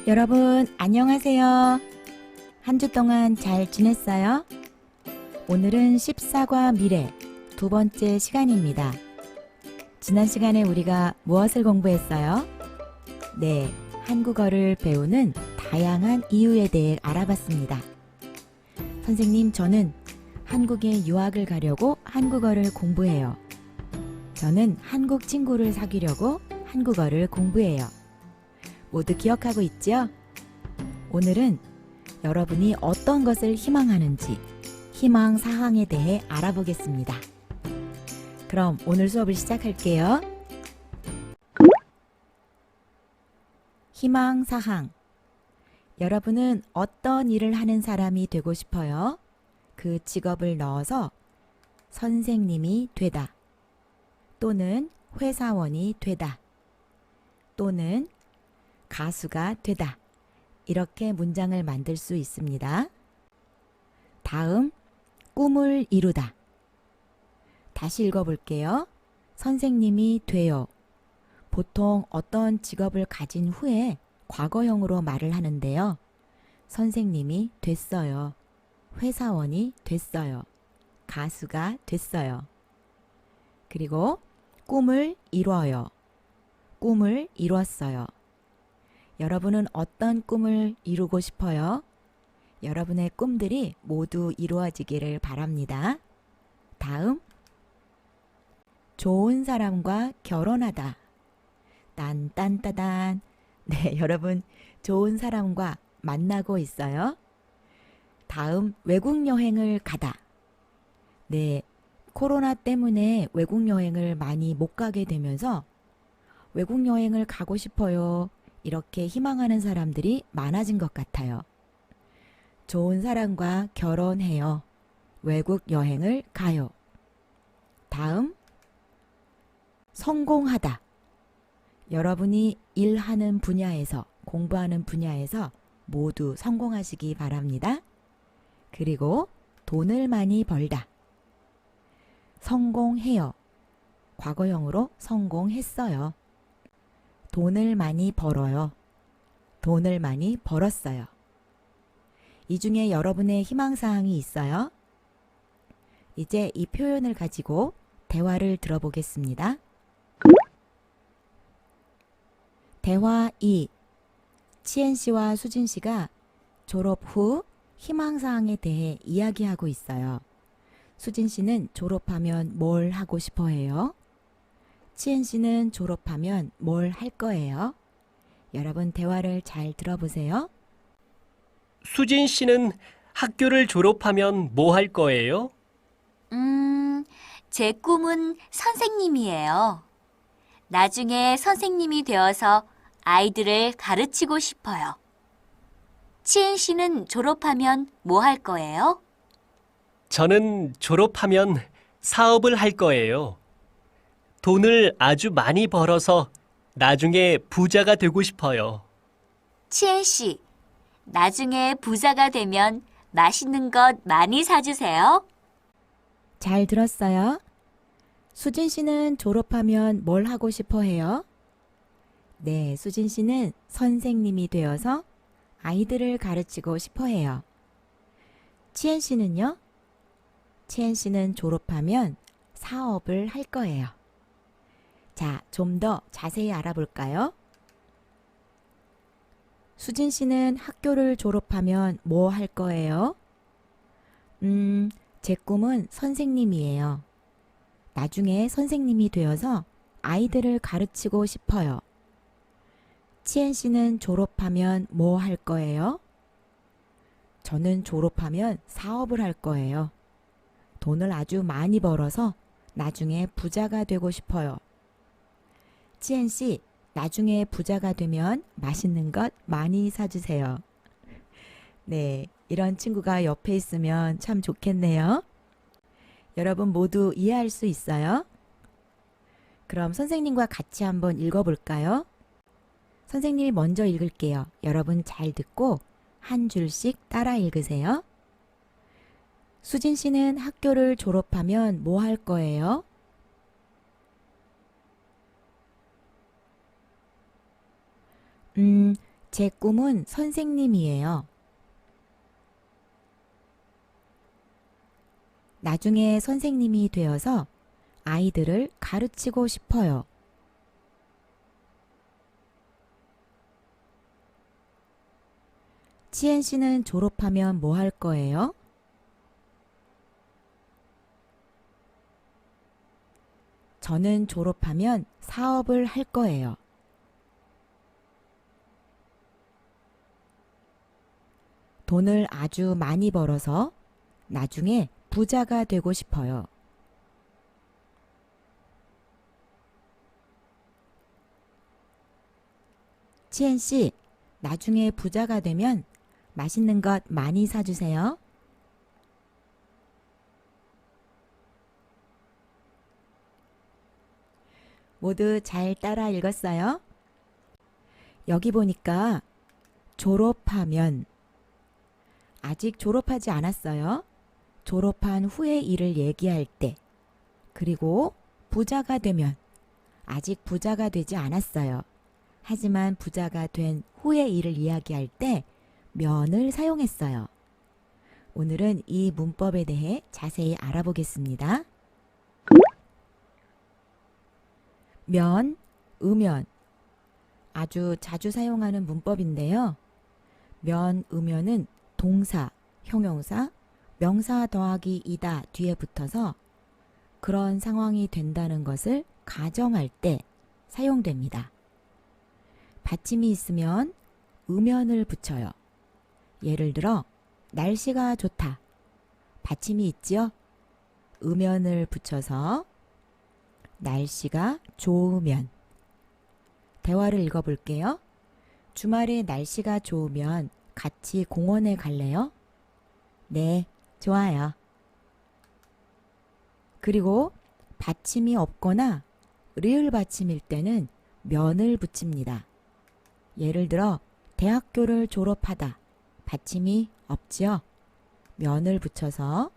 여러분 안녕하세요. 한 주 동안 잘 지냈어요? 오늘은 14과 미래 두 번째 시간입니다. 지난 시간에 우리가 무엇을 공부했어요? 네, 한국어를 배우는 다양한 이유에 대해 알아봤습니다. 선생님, 저는 한국에 유학을 가려고 한국어를 공부해요. 저는 한국 친구를 사귀려고 한국어를 공부해요. 모두 기억하고 있죠? 오늘은 여러분이 어떤 것을 희망하는지 희망 사항에 대해 알아보겠습니다. 그럼 오늘 수업을 시작할게요. 희망 사항. 여러분은 어떤 일을 하는 사람이 되고 싶어요? 그 직업을 넣어서 선생님이 되다, 또는 회사원이 되다, 또는 가수가 되다. 이렇게 문장을 만들 수 있습니다. 다음, 꿈을 이루다. 다시 읽어볼게요. 선생님이 돼요. 보통 어떤 직업을 가진 후에 과거형으로 말을 하는데요. 선생님이 됐어요. 회사원이 됐어요. 가수가 됐어요. 그리고 꿈을 이뤄요. 꿈을 이뤘어요. 여러분은 어떤 꿈을 이루고 싶어요? 여러분의 꿈들이 모두 이루어지기를 바랍니다. 다음, 좋은 사람과 결혼하다. 딴딴따단. 네, 여러분 좋은 사람과 만나고 있어요? 다음, 외국 여행을 가다. 네, 코로나 때문에 외국 여행을 많이 못 가게 되면서 외국 여행을 가고 싶어요. 이렇게 희망하는 사람들이 많아진 것 같아요. 좋은 사람과 결혼해요. 외국 여행을 가요. 다음, 성공하다. 여러분이 일하는 분야에서, 공부하는 분야에서 모두 성공하시기 바랍니다. 그리고 돈을 많이 벌다. 성공해요. 과거형으로 성공했어요. 돈을 많이 벌어요. 돈을 많이 벌었어요. 이 중에 여러분의 희망사항이 있어요? 이제 이 표현을 가지고 대화를 들어보겠습니다. 대화 2. 치엔 씨와 수진 씨가 졸업 후 희망사항에 대해 이야기하고 있어요. 수진 씨는 졸업하면 뭘 하고 싶어 해요? 치엔 씨는 졸업하면 뭘 할 거예요? 여러분 대화를 잘 들어보세요. 수진 씨는 학교를 졸업하면 뭐 할 거예요? 제 꿈은 선생님이에요. 나중에 선생님이 되어서 아이들을 가르치고 싶어요. 치엔 씨는 졸업하면 뭐 할 거예요? 저는 졸업하면 사업을 할 거예요. 돈을 아주 많이 벌어서 나중에 부자가 되고 싶어요. 치엔 씨, 나중에 부자가 되면 맛있는 것 많이 사주세요. 잘 들었어요? 수진 씨는 졸업하면 뭘 하고 싶어 해요? 네, 수진 씨는 선생님이 되어서 아이들을 가르치고 싶어 해요. 치엔 씨는요? 치엔 씨는 졸업하면 사업을 할 거예요. 자, 좀 더 자세히 알아볼까요? 수진 씨는 학교를 졸업하면 뭐 할 거예요? 제 꿈은 선생님이에요. 나중에 선생님이 되어서 아이들을 가르치고 싶어요. 치엔 씨는 졸업하면 뭐 할 거예요? 저는 졸업하면 사업을 할 거예요. 돈을 아주 많이 벌어서 나중에 부자가 되고 싶어요. 치엔 씨, 나중에 부자가 되면 맛있는 것 많이 사주세요. 네, 이런 친구가 옆에 있으면 참 좋겠네요. 여러분 모두 이해할 수 있어요? 그럼 선생님과 같이 한번 읽어볼까요? 선생님이 먼저 읽을게요. 여러분 잘 듣고 한 줄씩 따라 읽으세요. 수진 씨는 학교를 졸업하면 뭐 할 거예요? 제 꿈은 선생님이에요. 나중에 선생님이 되어서 아이들을 가르치고 싶어요. 치엔 씨는 졸업하면 뭐 할 거예요? 저는 졸업하면 사업을 할 거예요. 돈을 아주 많이 벌어서 나중에 부자가 되고 싶어요. 치엔 씨, 나중에 부자가 되면 맛있는 것 많이 사주세요. 모두 잘 따라 읽었어요? 여기 보니까 졸업하면 아직 졸업하지 않았어요. 졸업한 후의 일을 얘기할 때 그리고 부자가 되면 아직 부자가 되지 않았어요. 하지만 부자가 된 후의 일을 이야기할 때 면을 사용했어요. 오늘은 이 문법에 대해 자세히 알아보겠습니다. 면, 으면 아주 자주 사용하는 문법인데요. 면, 으면은 동사, 형용사, 명사 더하기 이다 뒤에 붙어서 그런 상황이 된다는 것을 가정할 때 사용됩니다. 받침이 있으면 으면을 붙여요. 예를 들어 날씨가 좋다. 받침이 있지요? 으면을 붙여서 날씨가 좋으면. 대화를 읽어볼게요. 주말에 날씨가 좋으면 같이 공원에 갈래요? 네, 좋아요. 그리고 받침이 없거나 리을 받침일 때는 면을 붙입니다. 예를 들어 대학교를 졸업하다. 받침이 없지요? 면을 붙여서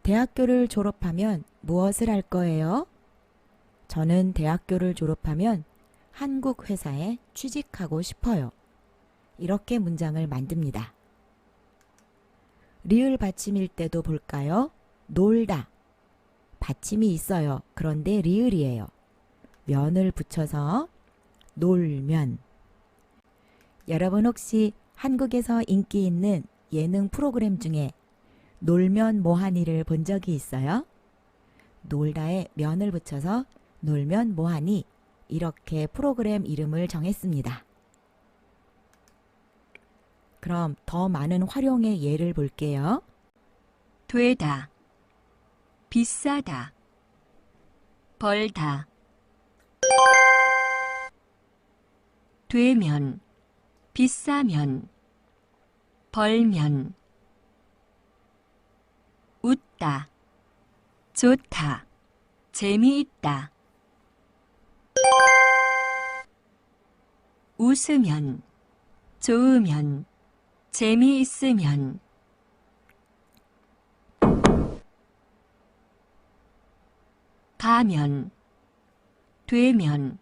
대학교를 졸업하면 무엇을 할 거예요? 저는 대학교를 졸업하면 한국 회사에 취직하고 싶어요. 이렇게 문장을 만듭니다. 리을 받침일 때도 볼까요? 놀다. 받침이 있어요. 그런데 리을이에요. 면을 붙여서 놀면. 여러분 혹시 한국에서 인기 있는 예능 프로그램 중에 놀면 뭐하니를 본 적이 있어요? 놀다에 면을 붙여서 놀면 뭐하니 이렇게 프로그램 이름을 정했습니다. 그럼 더 많은 활용의 예를 볼게요. 되다, 비싸다, 벌다, 되면, 비싸면, 벌면, 웃다, 좋다, 재미있다, 웃으면, 좋으면, 재미있으면, 가면, 되면,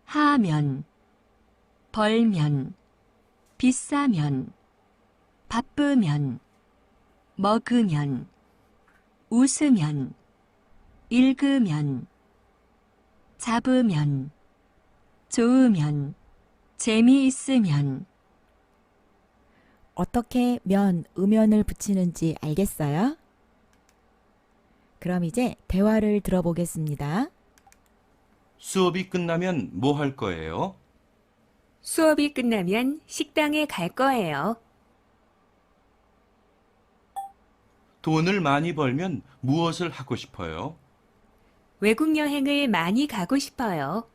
하면, 벌면, 비싸면, 바쁘면, 먹으면, 웃으면, 읽으면, 잡으면, 좋으면, 재미있으면. 어떻게 면, 으면을 붙이는지 알겠어요? 그럼 이제 대화를 들어보겠습니다. 수업이 끝나면 뭐 할 거예요? 수업이 끝나면 식당에 갈 거예요. 돈을 많이 벌면 무엇을 하고 싶어요? 외국 여행을 많이 가고 싶어요.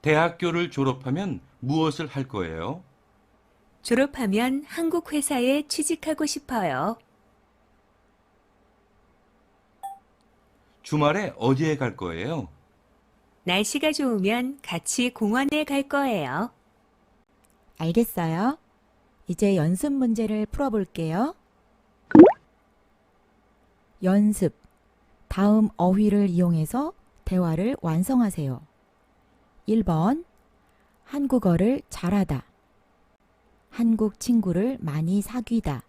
대학교를 졸업하면 무엇을 할 거예요? 졸업하면 한국 회사에 취직하고 싶어요. 주말에 어디에 갈 거예요? 날씨가 좋으면 같이 공원에 갈 거예요. 알겠어요? 이제 연습 문제를 풀어볼게요. 연습. 다음 어휘를 이용해서 대화를 완성하세요. 1번 한국어를 잘하다. 한국 친구를 많이 사귀다.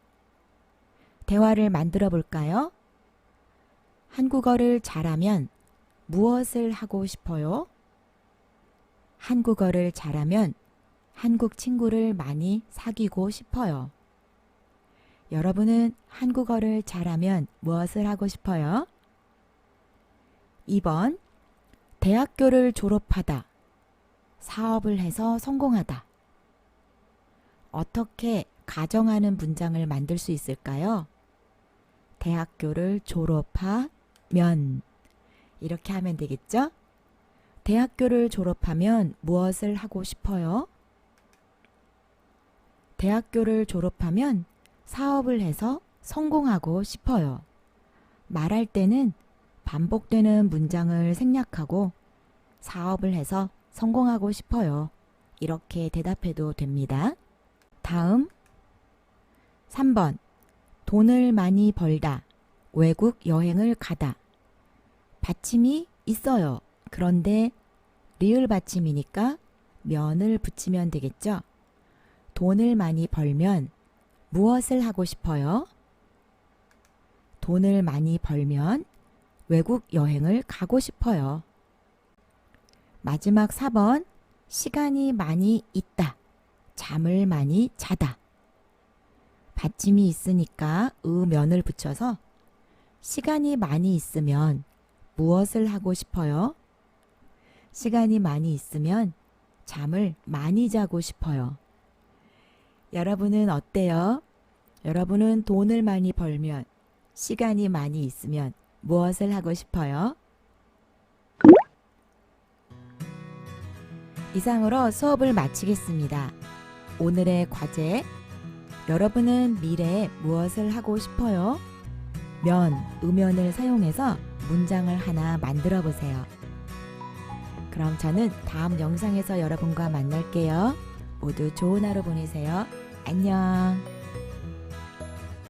대화를 만들어 볼까요? 한국어를 잘하면 무엇을 하고 싶어요? 한국어를 잘하면 한국 친구를 많이 사귀고 싶어요. 여러분은 한국어를 잘하면 무엇을 하고 싶어요? 2번 대학교를 졸업하다. 사업을 해서 성공하다. 어떻게 가정하는 문장을 만들 수 있을까요? 대학교를 졸업하면 이렇게 하면 되겠죠? 대학교를 졸업하면 무엇을 하고 싶어요? 대학교를 졸업하면 사업을 해서 성공하고 싶어요. 말할 때는 반복되는 문장을 생략하고 사업을 해서 성공하고 싶어요. 이렇게 대답해도 됩니다. 다음 3번 돈을 많이 벌다. 외국 여행을 가다. 받침이 있어요. 그런데 리을 받침이니까 면을 붙이면 되겠죠? 돈을 많이 벌면 무엇을 하고 싶어요? 돈을 많이 벌면 외국 여행을 가고 싶어요. 마지막 4번 시간이 많이 있다. 잠을 많이 자다. 받침이 있으니까 면을 붙여서 시간이 많이 있으면 무엇을 하고 싶어요? 시간이 많이 있으면 잠을 많이 자고 싶어요. 여러분은 어때요? 여러분은 돈을 많이 벌면, 시간이 많이 있으면 무엇을 하고 싶어요? 이상으로 수업을 마치겠습니다. 오늘의 과제, 여러분은 미래에 무엇을 하고 싶어요? 음연을 사용해서 문장을 하나 만들어 보세요. 그럼 저는 다음 영상에서 여러분과 만날게요. 모두 좋은 하루 보내세요. 안녕.